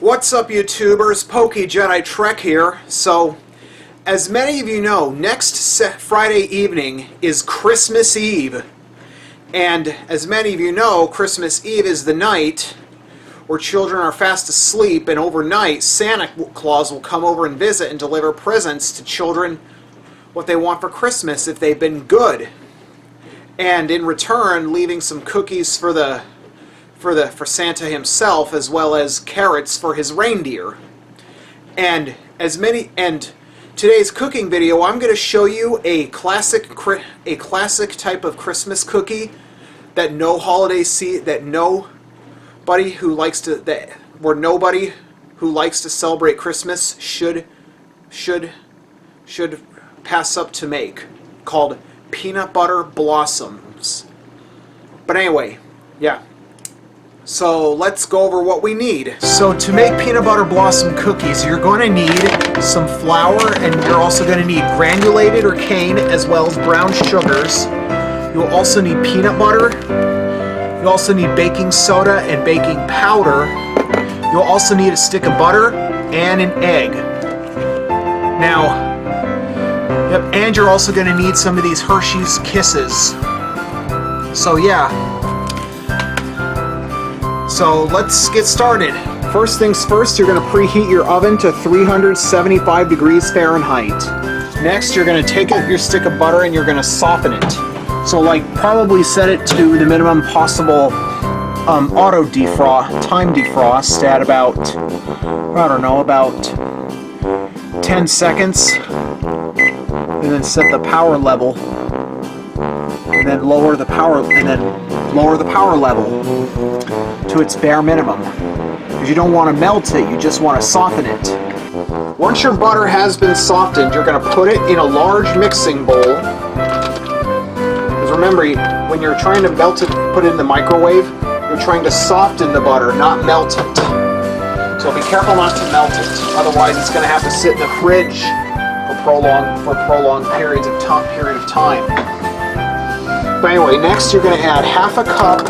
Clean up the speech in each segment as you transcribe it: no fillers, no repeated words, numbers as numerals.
What's up, YouTubers? PokeJediTrek's here. So, as many of you know, next Friday evening is Christmas Eve. And as many of you know, Christmas Eve is the night where children are fast asleep, and overnight Santa Claus will come over and visit and deliver presents to children what they want for Christmas if they've been good. And in return, leaving some cookies for Santa himself, as well as carrots for his reindeer. And today's cooking video, I'm going to show you a classic type of Christmas cookie that nobody who likes to celebrate Christmas should pass up to make, called peanut butter blossoms. But anyway, yeah. So let's go over what we need. So to make peanut butter blossom cookies, you're going to need some flour, and you're also going to need granulated or cane, as well as brown sugars. You'll also need peanut butter. You'll also need baking soda and baking powder. You'll also need a stick of butter and an egg. Now, and you're also going to need some of these Hershey's Kisses. So yeah. So let's get started. First things first, you're going to preheat your oven to 375 degrees Fahrenheit. Next, you're going to take your stick of butter and you're going to soften it. So probably set it to the minimum possible auto time defrost at about, I don't know, about 10 seconds. And then set the power level. And then lower the power level to its bare minimum, because you don't want to melt it, you just want to soften it. Once your butter has been softened, you're going to put it in a large mixing bowl. Because remember, when you're trying to melt it, put it in the microwave, you're trying to soften the butter, not melt it. So be careful not to melt it, otherwise it's going to have to sit in the fridge for prolonged periods of time. But anyway, next you're going to add half a cup.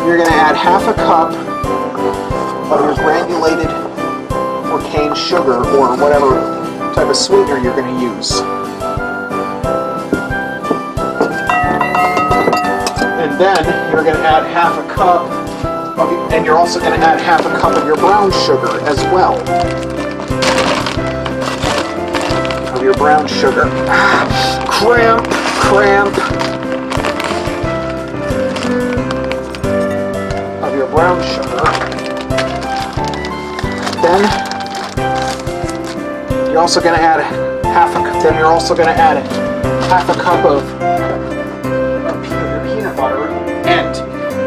You're going to add half a cup of your granulated or cane sugar, or whatever type of sweetener you're going to use. And then you're going to add half a cup and you're also going to add half a cup of your brown sugar as well. Of your brown sugar. Cramp. Of your brown sugar. Then you're also going to add half a cup of your peanut butter. And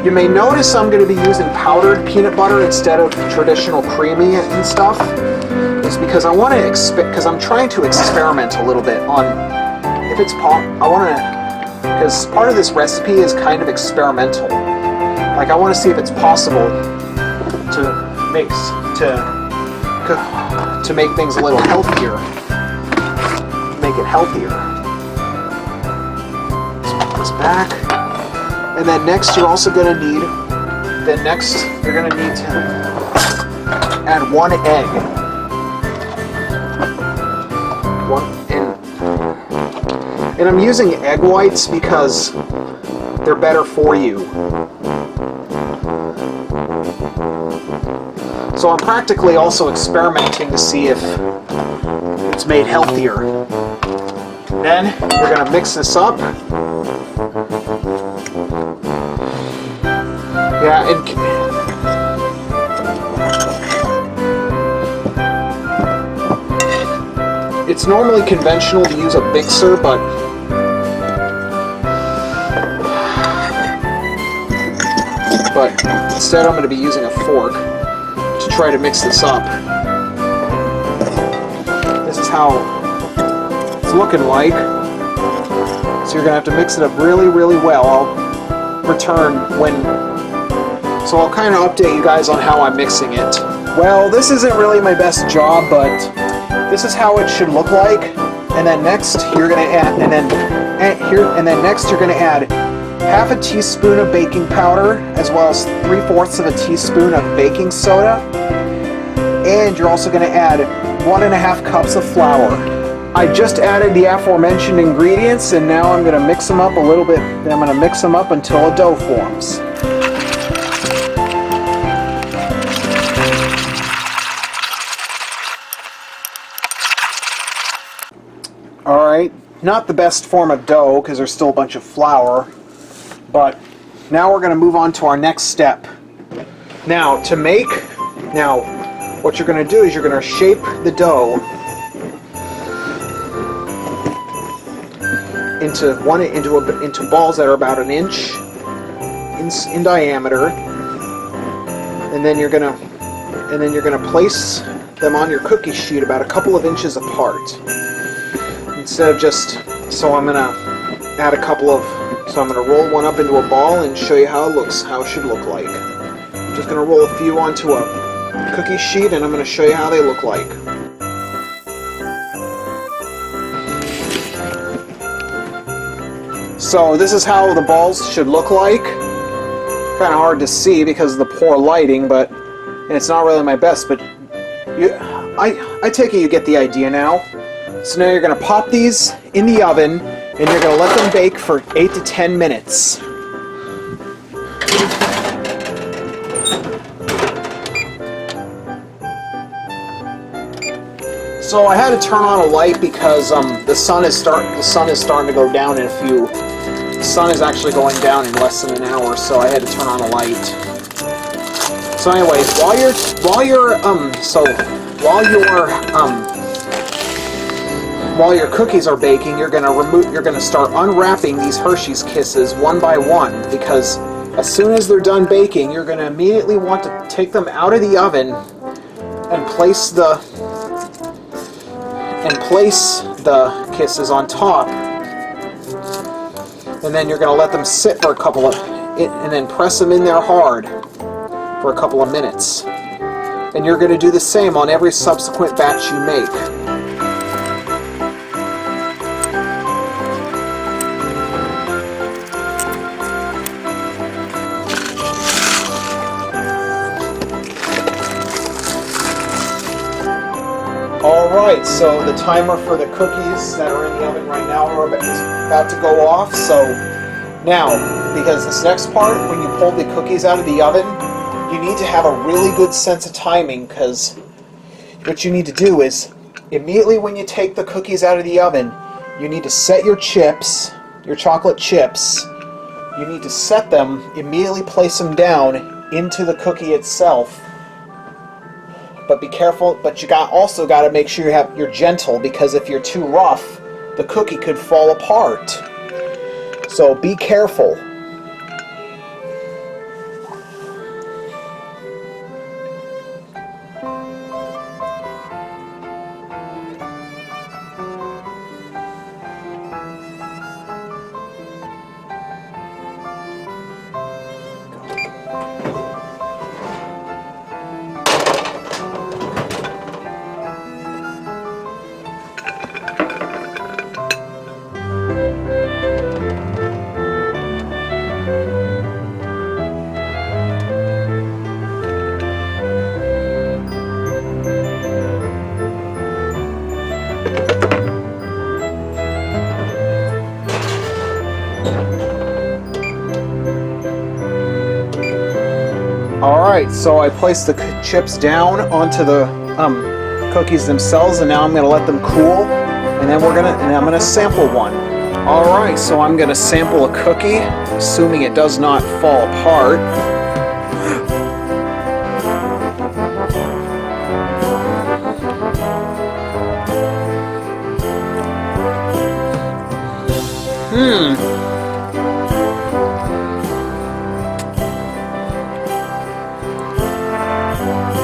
you may notice I'm going to be using powdered peanut butter instead of traditional creamy and stuff. It's because because I'm trying to experiment a little bit on if it's because part of this recipe is kind of experimental. I want to see if it's possible to make things a little healthier. Make it healthier. Let's put this back. And then next you're also going to need. Then next you're going to need to add one egg. And I'm using egg whites because they're better for you. So I'm practically also experimenting to see if it's made healthier. Then you're going to mix this up. Yeah, it's normally conventional to use a mixer, but instead I'm going to be using a fork to try to mix this up. This is how it's looking like. So you're going to have to mix it up really, really well. I'll return so I'll kind of update you guys on how I'm mixing it. Well, this isn't really my best job, but this is how it should look like. And then next you're going to add, next you're going to add half a teaspoon of baking powder, as well as 3/4 of a teaspoon of baking soda. and you're also going to add 1.5 cups of flour. I just added the aforementioned ingredients, and now I'm going to mix them up a little bit. I'm going to mix them up until a dough forms. Alright, not the best form of dough because there's still a bunch of flour, but now we're going to move on to our next step. Now, what you're going to do is you're going to shape the dough into balls that are about an inch in diameter, and then you're going to place them on your cookie sheet about a couple of inches apart. Instead of I'm going to add I'm going to roll one up into a ball and show you how it should look like. I'm just going to roll a few onto a cookie sheet, and I'm going to show you how they look like. So this is how the balls should look like. Kind of hard to see because of the poor lighting, and it's not really my best, but I take it you get the idea now. So now you're going to pop these in the oven, and you're going to let them bake for 8 to 10 minutes. So I had to turn on a light because the sun is starting to go down in a few. The sun is actually going down in less than an hour, so I had to turn on a light. So anyways, while your cookies are baking, you're gonna start unwrapping these Hershey's Kisses one by one, because as soon as they're done baking, you're gonna immediately want to take them out of the oven and place the Kisses on top, and then you're gonna let them sit for and then press them in there hard for a couple of minutes. And you're gonna do the same on every subsequent batch you make. Alright, so the timer for the cookies that are in the oven right now is about to go off. So now, because this next part, when you pull the cookies out of the oven, you need to have a really good sense of timing, because what you need to do is, immediately when you take the cookies out of the oven, you need to set your chips, your chocolate chips, you need to set them, immediately place them down into the cookie itself. But be careful, but you also got to make sure you're gentle, because if you're too rough, the cookie could fall apart. So be careful. Alright, so I placed the chips down onto the cookies themselves, and now I'm going to let them cool, and then I'm going to sample one. Alright, so I'm going to sample a cookie, assuming it does not fall apart.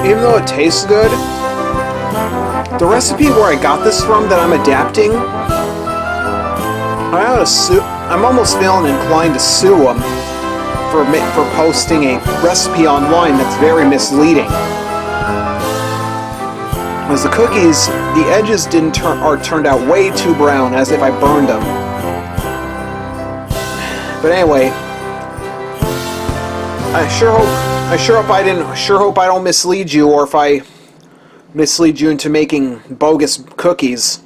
Even though it tastes good, the recipe where I got this from that I'm adapting, I'm almost feeling inclined to sue them for posting a recipe online that's very misleading. As the cookies, the edges turned out way too brown, as if I burned them. But anyway, I sure hope I don't mislead you, or if I mislead you into making bogus cookies.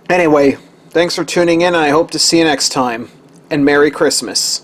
Anyway, thanks for tuning in, and I hope to see you next time. And Merry Christmas.